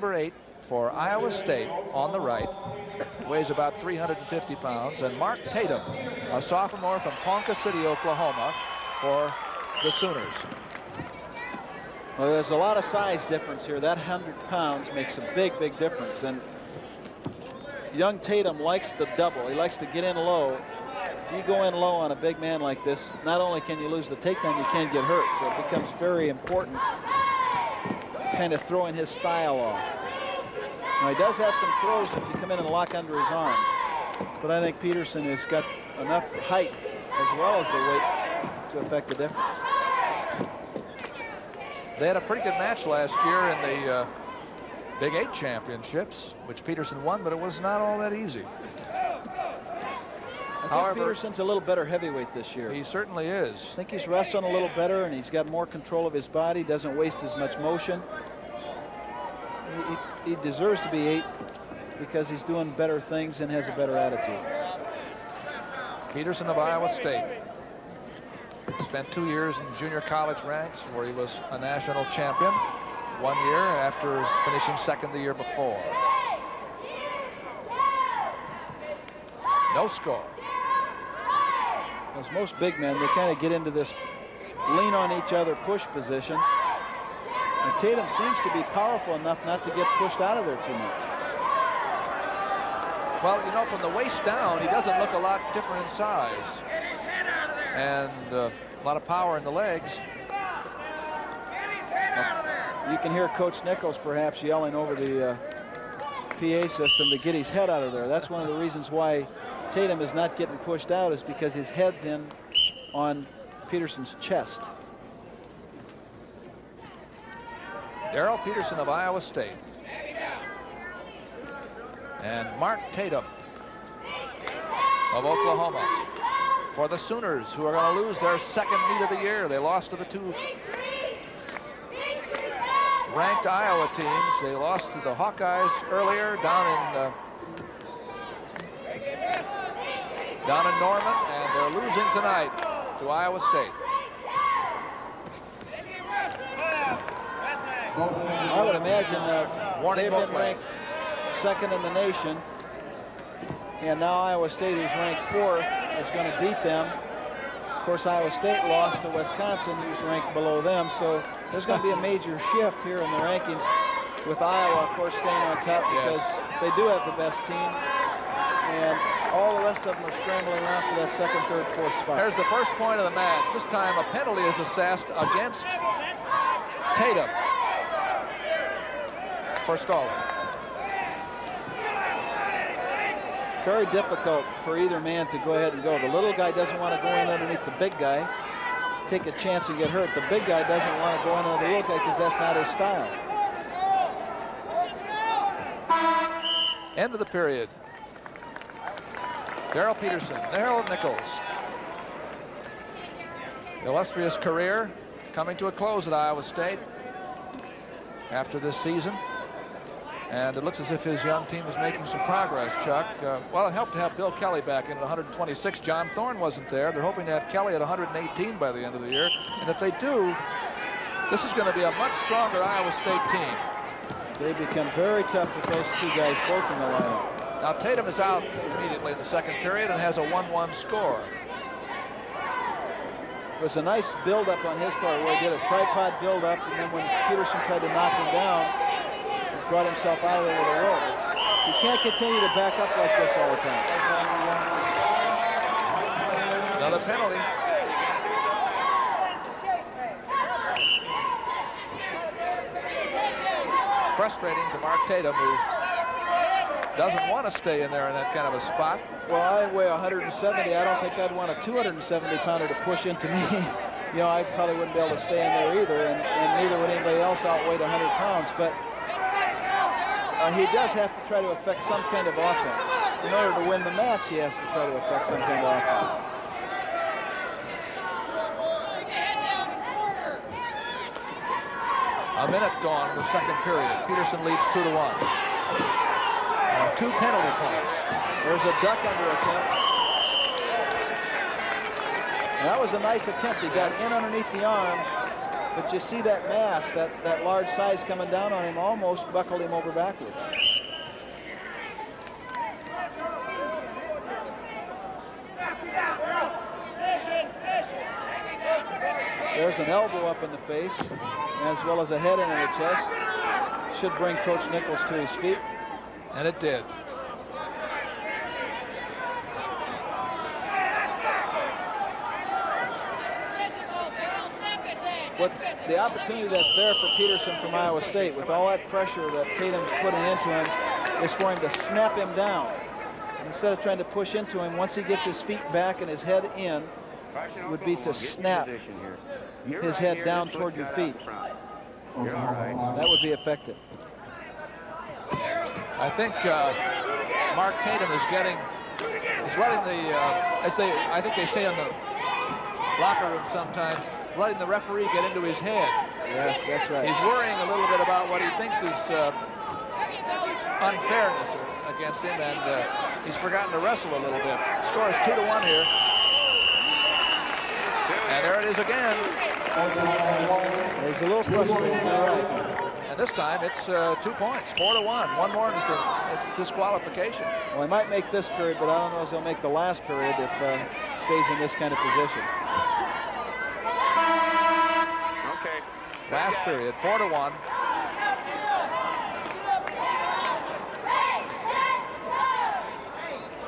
Number 8 for Iowa State on the right, weighs about 350 pounds, and Mark Tatum, a sophomore from Ponca City, Oklahoma, for the Sooners. Well, there's a lot of size difference here. That 100 pounds makes a big, big difference. And young Tatum likes the double. He likes to get in low. You go in low on a big man like this, not only can you lose the takedown, you can get hurt. So it becomes very important, kind of throwing his style off. Now, he does have some throws if you come in and lock under his arms. But I think Petersen has got enough height as well as the weight to affect the difference. They had a pretty good match last year in the Big 8 championships, which Petersen won, but it was not all that easy. However, Petersen's a little better heavyweight this year. He certainly is. I think he's wrestling a little better, and he's got more control of his body, doesn't waste as much motion. He deserves to be 8 because he's doing better things and has a better attitude. Petersen of Iowa State spent 2 years in junior college ranks where he was a national champion 1 year after finishing second the year before. No score. As most big men, they kind of get into this lean on each other push position. And Tatum seems to be powerful enough not to get pushed out of there too much. Well, you know, from the waist down, he doesn't look a lot different in size. And a lot of power in the legs. You can hear Coach Nichols perhaps yelling over the PA system to get his head out of there. That's one of the reasons why Tatum is not getting pushed out, is because his head's in on Petersen's chest. Darryl Petersen of Iowa State. And Mark Tatum of Oklahoma for the Sooners, who are going to lose their second meet of the year. They lost to the 2 ranked Iowa teams. They lost to the Hawkeyes earlier down in Norman, and they're losing tonight to Iowa State. I would imagine they've been ranked second in the nation, and now Iowa State, who's ranked 4th, is going to beat them. Of course, Iowa State lost to Wisconsin, who's ranked below them, so there's going to be a major shift here in the rankings, with Iowa, of course, staying on top because they do have the best team, and all the rest of them are scrambling around for that second, third, fourth spot. There's the first point of the match. This time a penalty is assessed against Tatum for stalling. Very difficult for either man to go ahead and go. The little guy doesn't want to go in underneath the big guy, take a chance and get hurt. The big guy doesn't want to go in under the little guy because that's not his style. End of the period. Darryl Petersen, Harold Nichols. Illustrious career coming to a close at Iowa State after this season. And it looks as if his young team is making some progress, Chuck. Well, it helped to have Bill Kelly back in at 126. John Thorne wasn't there. They're hoping to have Kelly at 118 by the end of the year. And if they do, this is going to be a much stronger Iowa State team. They become very tough with those 2 guys both in the lineup. Now, Tatum is out immediately in the second period and has a 1-1 score. It was a nice build-up on his part where he did a tripod build-up, and then when Petersen tried to knock him down, he brought himself out of there with a roll. You can't continue to back up like this all the time. Another penalty. Frustrating to Mark Tatum, who doesn't want to stay in there in that kind of a spot. Well, I weigh 170. I don't think I'd want a 270-pounder to push into me. You know, I probably wouldn't be able to stay in there either, and neither would anybody else outweigh 100 pounds. But he does have to try to affect some kind of offense. In order to win the match, he has to try to affect some kind of offense. A minute gone in the second period. Petersen leads 2-1. On 2 penalty points. There's a duck under attempt. And that was a nice attempt. He got in underneath the arm, But you see that mass, that large size coming down on him, almost buckled him over backwards. There's an elbow up in the face, as well as a head into the chest. Should bring Coach Nichols to his feet. And it did. But the opportunity that's there for Petersen from Iowa State, with all that pressure that Tatum's putting into him, is for him to snap him down. And instead of trying to push into him, once he gets his feet back and his head in, would be to snap his head down toward your feet. That would be effective. I think Mark Tatum is letting the, I think they say in the locker room sometimes, letting the referee get into his head. Yes, that's right. He's worrying a little bit about what he thinks is unfairness against him, and he's forgotten to wrestle a little bit. Score is 2-1 here. And there it is again. He's a little frustrated, you're right. And this time it's 2 points, 4-1. One more and it's disqualification. Well, he might make this period, but I don't know if he'll make the last period if stays in this kind of position. Okay. Last period, 4-1.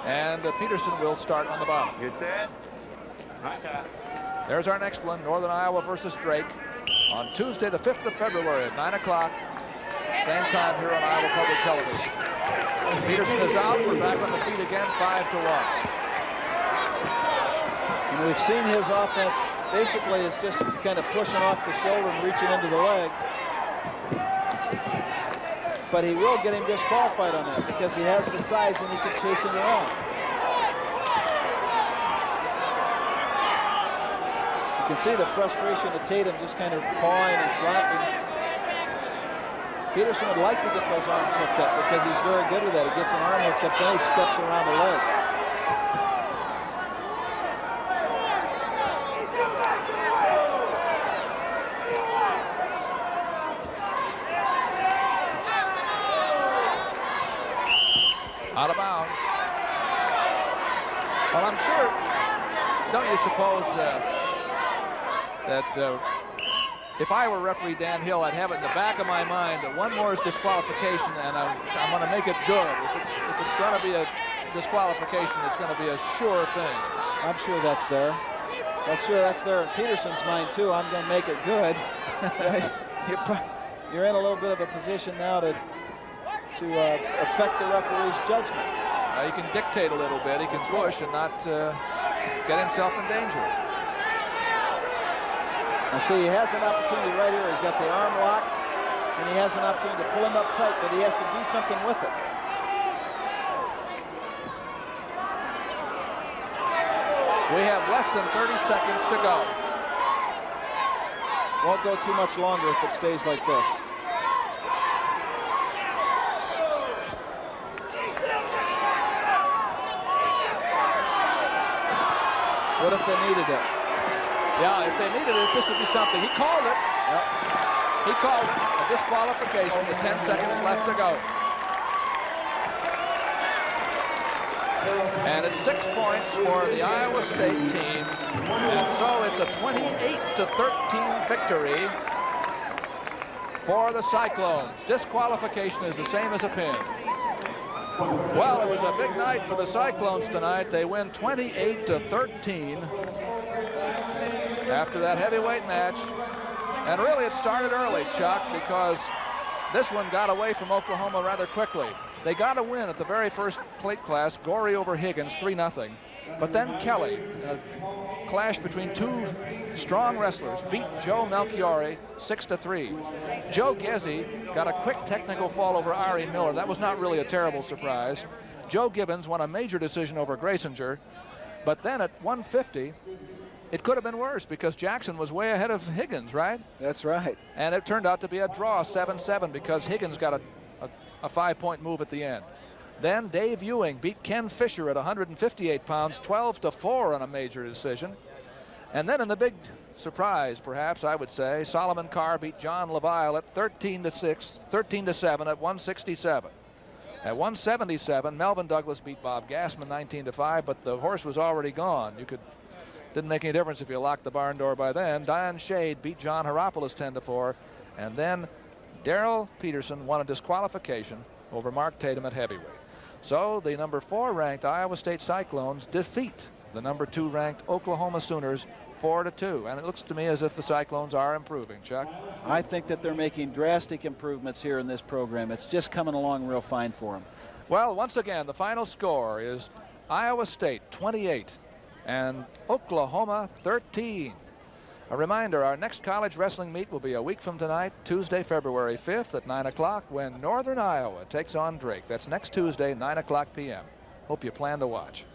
And Petersen will start on the bottom. Good set. High top. There's our next one, Northern Iowa versus Drake, on Tuesday, the 5th of February at 9 o'clock. Same time here on Iowa Public Television. Petersen is out. We're back on the feet again, 5-1. And we've seen his offense basically is just kind of pushing off the shoulder and reaching into the leg. But he will get him disqualified on that because he has the size and he can chase him around. You can see the frustration of Tatum just kind of pawing and slapping. Petersen would like to get those arms hooked up because he's very good with that. He gets an arm hooked up, then he steps around the leg. Out of bounds. Well, I'm sure, don't you suppose that if I were referee Dan Hill, I'd have it in the back of my mind that one more is disqualification, and I'm going to make it good. If it's going to be a disqualification, it's going to be a sure thing. I'm sure that's there. I'm sure that's there in Petersen's mind too. I'm going to make it good. You're in a little bit of a position now to affect the referee's judgment. He can dictate a little bit. He can push and not get himself in danger. Now see, he has an opportunity right here. He's got the arm locked, and he has an opportunity to pull him up tight, but he has to do something with it. We have less than 30 seconds to go. Won't go too much longer if it stays like this. What if they needed it? Yeah, if they needed it, this would be something. He called it. Yep. He called a disqualification with 10 seconds left to go. And it's 6 points for the Iowa State team. And so it's a 28-13 victory for the Cyclones. Disqualification is the same as a pin. Well, it was a big night for the Cyclones tonight. They win 28-13 after that heavyweight match. And really it started early, Chuck, because this one got away from Oklahoma rather quickly. They got a win at the very first plate class, Gorry over Higgins, 3-0. But then Kelly, a clash between two strong wrestlers, beat Joe Melchiori 6-3. Joe Gezzi got a quick technical fall over Ari Miller. That was not really a terrible surprise. Joe Gibbons won a major decision over Graysinger. But then at 150, it could have been worse because Jackson was way ahead of Higgins, right? That's right. And it turned out to be a draw, 7-7, because Higgins got a 5-point move at the end. Then Dave Ewing beat Ken Fisher at 158 pounds, 12-4 on a major decision. And then in the big surprise, perhaps, I would say. Solomon Carr beat John LaVille at 13-7 at 167. At 177, Melvin Douglas beat Bob Gassman 19-5, but the horse was already gone. Didn't make any difference if you locked the barn door by then. Diane Shade beat John Heropoulos 10-4, and then Darryl Peterson won a disqualification over Mark Tatum at heavyweight. So the number 4 ranked Iowa State Cyclones defeat the number 2 ranked Oklahoma Sooners 4-2, and it looks to me as if the Cyclones are improving. Chuck? I think that they're making drastic improvements here in this program. It's just coming along real fine for them. Well, once again, the final score is Iowa State 28 and Oklahoma 13. A reminder, our next college wrestling meet will be a week from tonight, Tuesday, February 5th at 9 o'clock, when Northern Iowa takes on Drake. That's next Tuesday, 9 o'clock p.m. Hope you plan to watch.